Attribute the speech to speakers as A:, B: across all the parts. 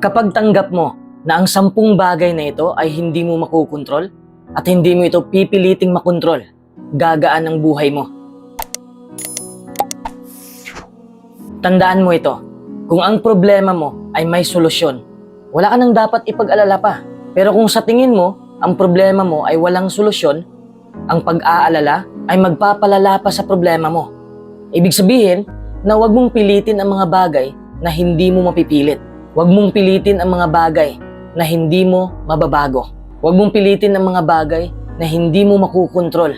A: Kapag tanggap mo na ang 10 bagay na ito ay hindi mo makukontrol at hindi mo ito pipiliting makontrol, gagaan ang buhay mo. Tandaan mo ito, kung ang problema mo ay may solusyon, wala ka nang dapat ipag-alala pa. Pero kung sa tingin mo, ang problema mo ay walang solusyon, ang pag-aalala ay magpapalala pa sa problema mo. Ibig sabihin na huwag mong pilitin ang mga bagay na hindi mo mapipilit. Huwag mong pilitin ang mga bagay na hindi mo mababago. Huwag mong pilitin ang mga bagay na hindi mo makukontrol.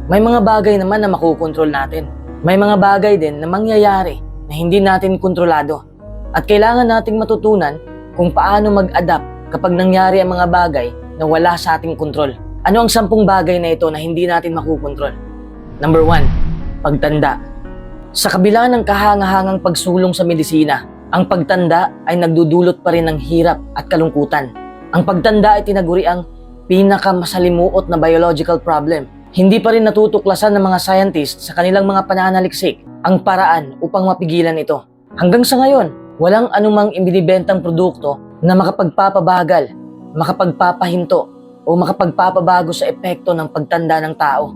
A: May mga bagay naman na makukontrol natin. May mga bagay din na mangyayari na hindi natin kontrolado. At kailangan nating matutunan kung paano mag-adapt kapag nangyari ang mga bagay na wala sa ating kontrol. Ano ang 10 bagay na ito na hindi natin makukontrol? Number 1, pagtanda. Sa kabila ng kahangahangang pagsulong sa medisina, ang pagtanda ay nagdudulot pa rin ng hirap at kalungkutan. Ang pagtanda ay tinaguri ang pinakamasalimuot na biological problem. Hindi pa rin natutuklasan ng mga scientists sa kanilang mga pananaliksik ang paraan upang mapigilan ito. Hanggang sa ngayon, walang anumang ibinibentang produkto na makapagpapabagal, makapagpapahinto o makapagpapabago sa epekto ng pagtanda ng tao.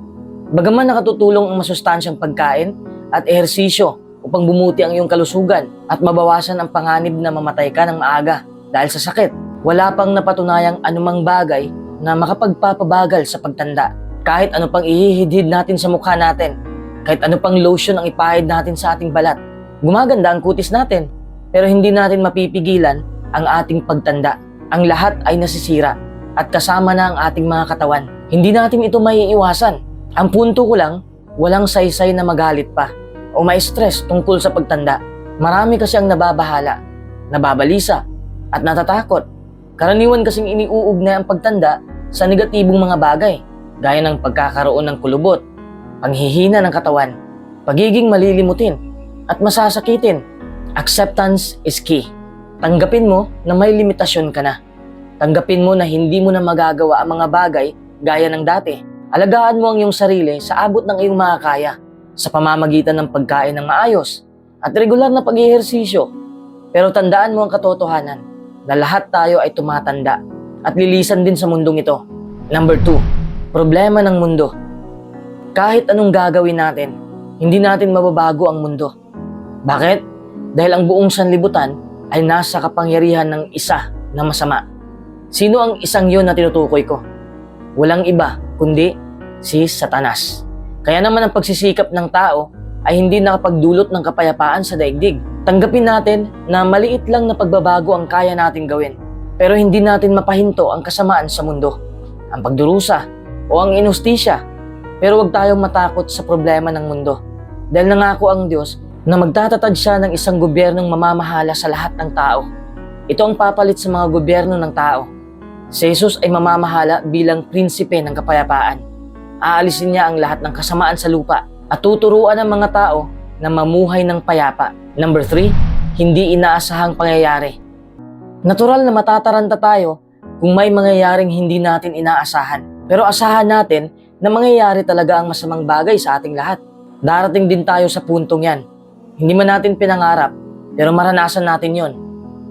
A: Bagaman nakatutulong ang masustansyang pagkain at ehersisyo upang bumuti ang iyong kalusugan at mabawasan ang panganib na mamatay ka ng maaga dahil sa sakit, wala pang napatunayang anumang bagay na makapagpapabagal sa pagtanda. Kahit ano pang ihihidhid natin sa mukha natin, kahit ano pang lotion ang ipahid natin sa ating balat, gumaganda ang kutis natin, pero hindi natin mapipigilan ang ating pagtanda. Ang lahat ay nasisira at kasama na ang ating mga katawan. Hindi natin ito maiiwasan. Ang punto ko lang, walang saysay na magalit pa o ma-stress tungkol sa pagtanda. Marami kasi ang nababahala, nababalisa, at natatakot. Karaniwan kasing iniuugnay ang pagtanda sa negatibong mga bagay, gaya ng pagkakaroon ng kulubot, panghihina ng katawan, pagiging malilimutin, at masasakitin. Acceptance is key. Tanggapin mo na may limitasyon ka na. Tanggapin mo na hindi mo na magagawa ang mga bagay gaya ng dati. Alagaan mo ang iyong sarili sa abot ng iyong makakaya, sa pamamagitan ng pagkain ng maayos at regular na pag-ehersisyo. Pero tandaan mo ang katotohanan na lahat tayo ay tumatanda at lilisan din sa mundong ito. Number 2, problema ng mundo. Kahit anong gagawin natin, hindi natin mababago ang mundo. Bakit? Dahil ang buong sanlibutan ay nasa kapangyarihan ng isa na masama. Sino ang isang yun na tinutukoy ko? Walang iba kundi si Satanas. Kaya naman ang pagsisikap ng tao ay hindi nakapagdulot ng kapayapaan sa daigdig. Tanggapin natin na maliit lang na pagbabago ang kaya natin gawin. Pero hindi natin mapahinto ang kasamaan sa mundo, ang pagdurusa o ang inustisya. Pero huwag tayong matakot sa problema ng mundo. Dahil nangako ang Diyos na magtatatag siya ng isang gobyernong mamamahala sa lahat ng tao. Ito ang papalit sa mga gobyerno ng tao. Si Jesus ay mamamahala bilang prinsipe ng kapayapaan. Aalisin niya ang lahat ng kasamaan sa lupa at tuturuan ang mga tao na mamuhay ng payapa. Number 3, hindi inaasahang pangyayari. Natural na matataranta tayo kung may mangyayaring hindi natin inaasahan. Pero asahan natin na mangyayari talaga ang masamang bagay sa ating lahat. Darating din tayo sa puntong yan. Hindi man natin pinangarap, pero maranasan natin yon.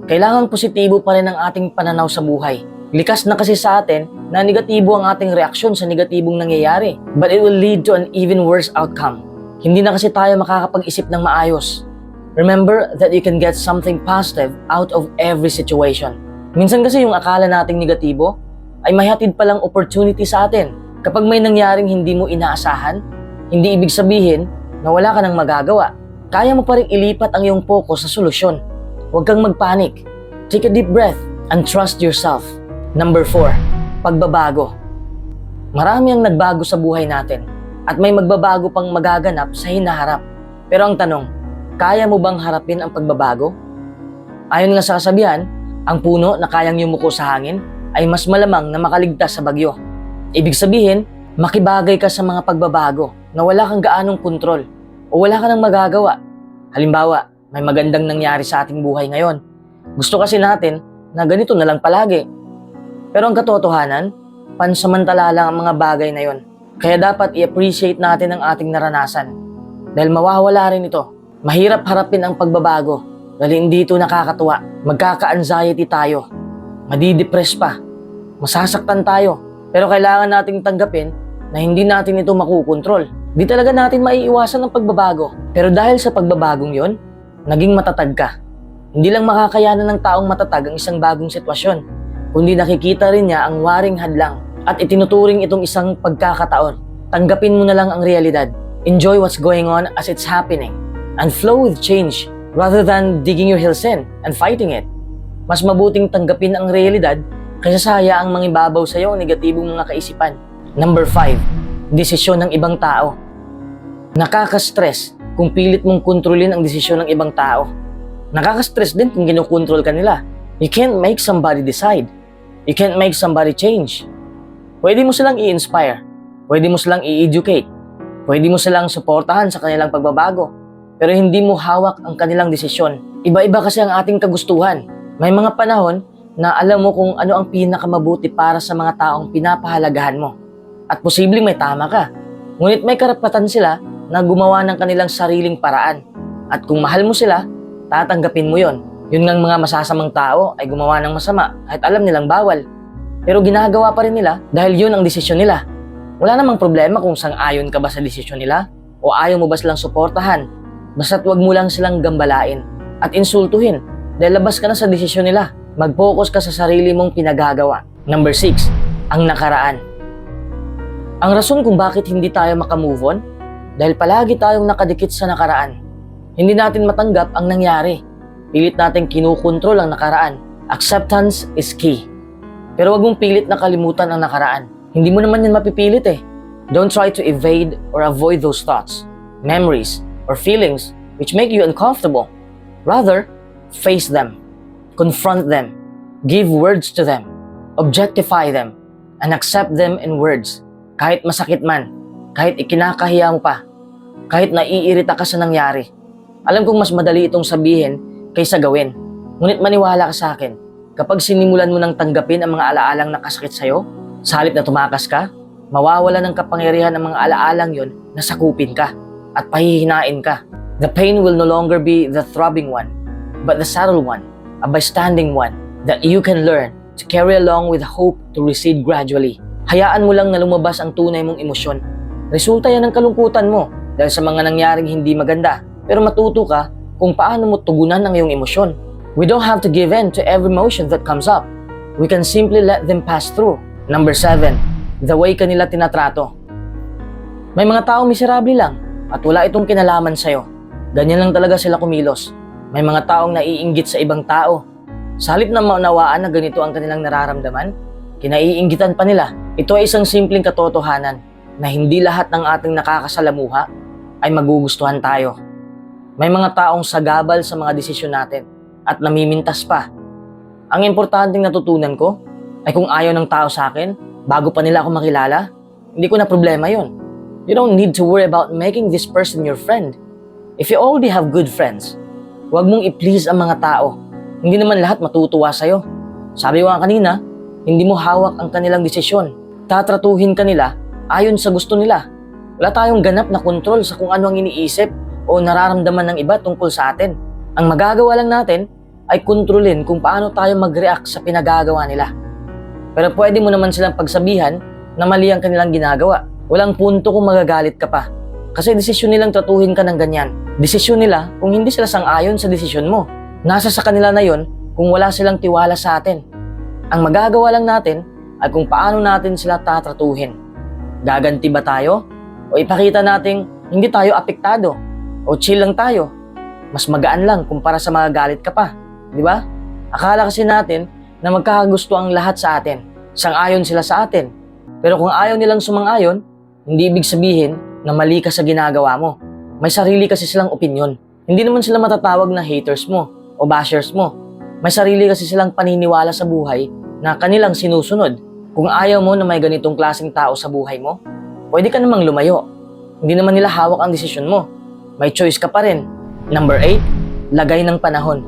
A: Kailangan positibo pa rin ang ating pananaw sa buhay. Likas na kasi sa atin na negatibo ang ating reaksyon sa negatibong nangyayari. But it will lead to an even worse outcome. Hindi na kasi tayo makakapag-isip ng maayos. Remember that you can get something positive out of every situation. Minsan kasi yung akala nating negatibo ay may hatid palang opportunity sa atin. Kapag may nangyaring hindi mo inaasahan, hindi ibig sabihin na wala ka nang magagawa. Kaya mo pa rin ilipat ang iyong focus sa solusyon. Huwag kang magpanik. Take a deep breath and trust yourself. Number 4, pagbabago. Marami ang nagbago sa buhay natin at may magbabago pang magaganap sa hinaharap. Pero ang tanong, kaya mo bang harapin ang pagbabago? Ayon nga sa kasabihan, ang puno na kayang yumuko sa hangin ay mas malamang na makaligtas sa bagyo. Ibig sabihin, makibagay ka sa mga pagbabago na wala kang gaanong kontrol o wala ka nang magagawa. Halimbawa, may magandang nangyari sa ating buhay ngayon. Gusto kasi natin na ganito na lang palagi. Pero ang katotohanan, pansamantala lang ang mga bagay na yon. Kaya dapat i-appreciate natin ang ating naranasan. Dahil mawawala rin ito. Mahirap harapin ang pagbabago dahil hindi ito nakakatuwa. Magkaka-anxiety tayo, madidepress pa, masasaktan tayo. Pero kailangan nating tanggapin na hindi natin ito makukontrol. Di talaga natin maiiwasan ng pagbabago. Pero dahil sa pagbabagong yon, naging matatag ka. Hindi lang makakayanan ng taong matatag ang isang bagong sitwasyon, kundi nakikita rin niya ang waring hadlang at itinuturing itong isang pagkakataon. Tanggapin mo na lang ang realidad. Enjoy what's going on as it's happening and flow with change rather than digging your heels in and fighting it. Mas mabuting tanggapin ang realidad kaysa sa hayaang mangibabaw sa iyo ang negatibong mga kaisipan. Number 5, desisyon ng ibang tao. Nakaka-stress kung pilit mong kontrolin ang desisyon ng ibang tao. Nakaka-stress din kung kinokontrol ka nila. You can't make somebody decide. You can't make somebody change. Pwede mo silang i-inspire. Pwede mo silang i-educate. Pwede mo silang suportahan sa kanilang pagbabago. Pero hindi mo hawak ang kanilang desisyon. Iba-iba kasi ang ating kagustuhan. May mga panahon na alam mo kung ano ang pinakamabuti para sa mga taong pinapahalagahan mo. At posibleng may tama ka. Ngunit may karapatan sila na gumawa ng kanilang sariling paraan. At kung mahal mo sila, tatanggapin mo yon. Yun ngang mga masasamang tao ay gumawa ng masama kahit alam nilang bawal. Pero ginagawa pa rin nila dahil yun ang desisyon nila. Wala namang problema kung sang-ayon ka ba sa desisyon nila o ayaw mo ba silang suportahan. Basta't wag mo lang silang gambalain at insultuhin dahil labas ka na sa desisyon nila. Mag-focus ka sa sarili mong pinagagawa. Number 6, ang nakaraan. Ang rason kung bakit hindi tayo makamove on dahil palagi tayong nakadikit sa nakaraan. Hindi natin matanggap ang nangyari. Pilit natin kinukontrol ang nakaraan. Acceptance is key. Pero wag mong pilit na kalimutan ang nakaraan. Hindi mo naman yan mapipilit eh. Don't try to evade or avoid those thoughts, memories, or feelings which make you uncomfortable. Rather, face them, confront them, give words to them, objectify them, and accept them in words. Kahit masakit man, kahit ikinakahiya mo pa, kahit naiirita ka sa nangyari. Alam kong mas madali itong sabihin kaysa gawin. Ngunit maniwala ka sa akin, kapag sinimulan mo nang tanggapin ang mga alaalang nakasakit sa'yo, sa halip na tumakas ka, mawawala ng kapangyarihan ang mga alaalang yon na sakupin ka at pahihinain ka. The pain will no longer be the throbbing one, but the subtle one, a bystanding one that you can learn to carry along with hope to recede gradually. Hayaan mo lang na lumabas ang tunay mong emosyon. Resulta yan ng kalungkutan mo dahil sa mga nangyaring hindi maganda, pero matuto ka kung paano mo tugunan ang iyong emosyon. We don't have to give in to every emotion that comes up. We can simply let them pass through. Number 7, the way kanila tinatrato. May mga taong miserable lang at wala itong kinalaman sa'yo. Ganyan lang talaga sila kumilos. May mga taong naiinggit sa ibang tao. Sa halip na maunawaan na ganito ang kanilang nararamdaman, kinaiinggitan pa nila. Ito ay isang simpleng katotohanan na hindi lahat ng ating nakakasalamuha ay magugustuhan tayo. May mga taong sagabal sa mga desisyon natin at namimintas pa. Ang importanteng natutunan ko ay kung ayaw ng tao sa akin, bago pa nila ako makilala, hindi ko na problema yon. You don't need to worry about making this person your friend. If you already have good friends, huwag mong i-please ang mga tao. Hindi naman lahat matutuwa sa'yo. Sabi ko nga kanina, hindi mo hawak ang kanilang desisyon. Tatratuhin ka nila ayon sa gusto nila. Wala tayong ganap na kontrol sa kung ano ang iniisip o nararamdaman ng iba tungkol sa atin. Ang magagawa lang natin ay kontrolin kung paano tayo mag-react sa pinagagawa nila. Pero pwede mo naman silang pagsabihan na mali ang kanilang ginagawa. Walang punto kung magagalit ka pa. Kasi desisyon nilang tratuhin ka ng ganyan. Desisyon nila kung hindi sila sang-ayon sa desisyon mo. Nasa sa kanila na yon kung wala silang tiwala sa atin. Ang magagawa lang natin ay kung paano natin sila tatratuhin. Gaganti ba tayo? O ipakita nating hindi tayo apektado? O chill lang tayo? Mas magaan lang kumpara sa magagalit ka pa. Di ba? Akala kasi natin na magkakagusto ang lahat sa atin. Sang-ayon sila sa atin. Pero kung ayaw nilang sumang-ayon, hindi ibig sabihin na mali ka sa ginagawa mo. May sarili kasi silang opinyon. Hindi naman sila matatawag na haters mo o bashers mo. May sarili kasi silang paniniwala sa buhay na kanilang sinusunod. Kung ayaw mo na may ganitong klaseng tao sa buhay mo, pwede ka namang lumayo. Hindi naman nila hawak ang desisyon mo. May choice ka pa rin. Number 8, lagay ng panahon.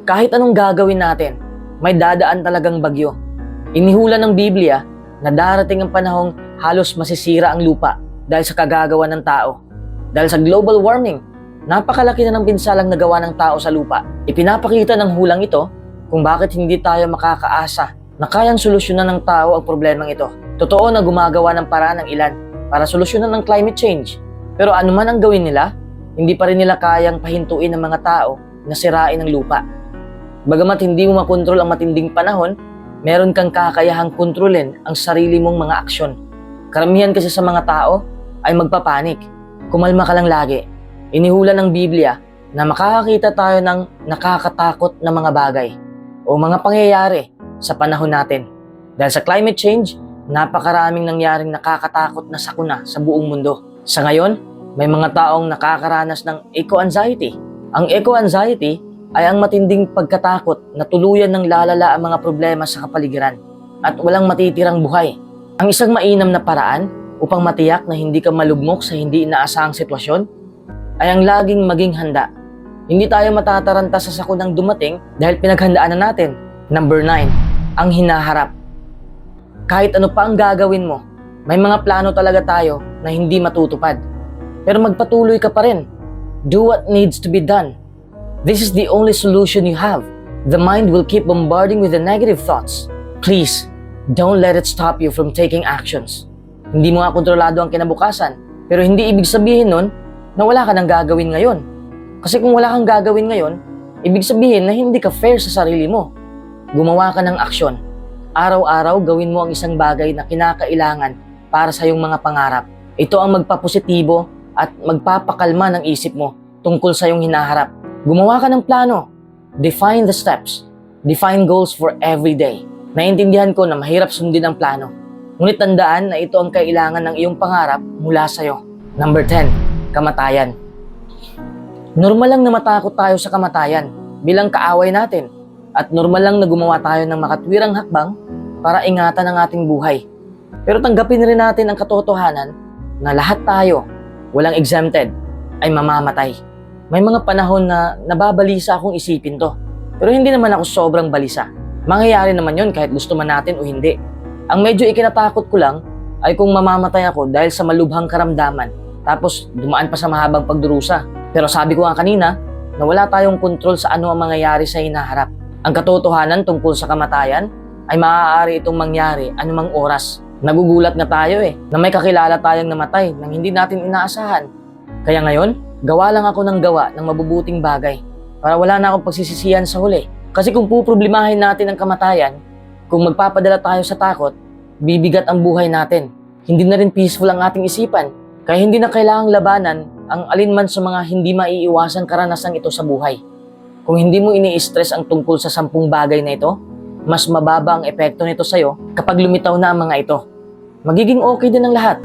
A: Kahit anong gagawin natin, may dadaan talagang bagyo. Inihula ng Biblia na darating ang panahong halos masisira ang lupa dahil sa kagagawa ng tao. Dahil sa global warming, napakalaki na ng pinsalang nagawa ng tao sa lupa. Ipinapakita ng hulang ito kung bakit hindi tayo makakaasa na kayang solusyonan ng tao ang problemang ito. Totoo na gumagawa ng paraan ng ilan para solusyonan ng climate change. Pero ano man ang gawin nila, hindi pa rin nila kayang pahintuin ng mga tao na sirain ang lupa. Bagamat hindi mo makontrol ang matinding panahon, meron kang kakayahang kontrolin ang sarili mong mga aksyon. Karamihan kasi sa mga tao ay magpapanik. Kumalma ka lang lagi. Inihula ng Biblia na makakakita tayo ng nakakatakot na mga bagay o mga pangyayari sa panahon natin. Dahil sa climate change, napakaraming nangyaring nakakatakot na sakuna sa buong mundo. Sa ngayon, may mga taong nakakaranas ng eco-anxiety. Ang eco-anxiety ay ang matinding pagkatakot na tuluyan ng lalala ang mga problema sa kapaligiran at walang matitirang buhay. Ang isang mainam na paraan upang matiyak na hindi ka malugmok sa hindi inaasahang sitwasyon ay ang laging maging handa. Hindi tayo matataranta sa sakunang dumating dahil pinaghandaan na natin. Number 9, ang hinaharap. Kahit ano pa ang gagawin mo, may mga plano talaga tayo na hindi matutupad. Pero magpatuloy ka pa rin. Do what needs to be done. This is the only solution you have. The mind will keep bombarding with the negative thoughts. Please, don't let it stop you from taking actions. Hindi mo nga kontrolado ang kinabukasan, pero hindi ibig sabihin nun na wala ka nang gagawin ngayon. Kasi kung wala kang gagawin ngayon, ibig sabihin na hindi ka fair sa sarili mo. Gumawa ka ng aksyon. Araw-araw gawin mo ang isang bagay na kinakailangan para sa iyong mga pangarap. Ito ang magpapositibo at magpapakalma ng isip mo tungkol sa iyong hinaharap. Gumawa ka ng plano. Define the steps. Define goals for every day. Naintindihan ko na mahirap sundin ang plano. Ngunit tandaan na ito ang kailangan ng iyong pangarap mula sa iyo. Number 10, kamatayan. Normal lang na matakot tayo sa kamatayan bilang kaaway natin. At normal lang na gumawa tayo ng makatwirang hakbang para ingatan ang ating buhay. Pero tanggapin rin natin ang katotohanan na lahat tayo, walang exempted, ay mamamatay. May mga panahon na nababalisa akong isipin to. Pero hindi naman ako sobrang balisa. Mangyayari naman yon kahit gusto man natin o hindi. Ang medyo ikinatakot ko lang ay kung mamamatay ako dahil sa malubhang karamdaman. Tapos dumaan pa sa mahabang pagdurusa. Pero sabi ko nga kanina na wala tayong kontrol sa ano ang mangyayari sa hinaharap. Ang katotohanan tungkol sa kamatayan ay maaari itong mangyari anumang oras. Nagugulat na tayo na may kakilala tayong namatay nang hindi natin inaasahan. Kaya ngayon, gawa lang ako ng gawa ng mabubuting bagay para wala na akong pagsisisihan sa huli. Kasi kung puproblemahin natin ang kamatayan, kung magpapadala tayo sa takot, bibigat ang buhay natin. Hindi na rin peaceful ang ating isipan. Kaya hindi na kailangang labanan ang alinman sa mga hindi maiiwasang karanasang ito sa buhay. Kung hindi mo ini-stress ang tungkol sa 10 bagay na ito, mas mababa ang epekto nito sa'yo kapag lumitaw na ang mga ito. Magiging okay din ang lahat.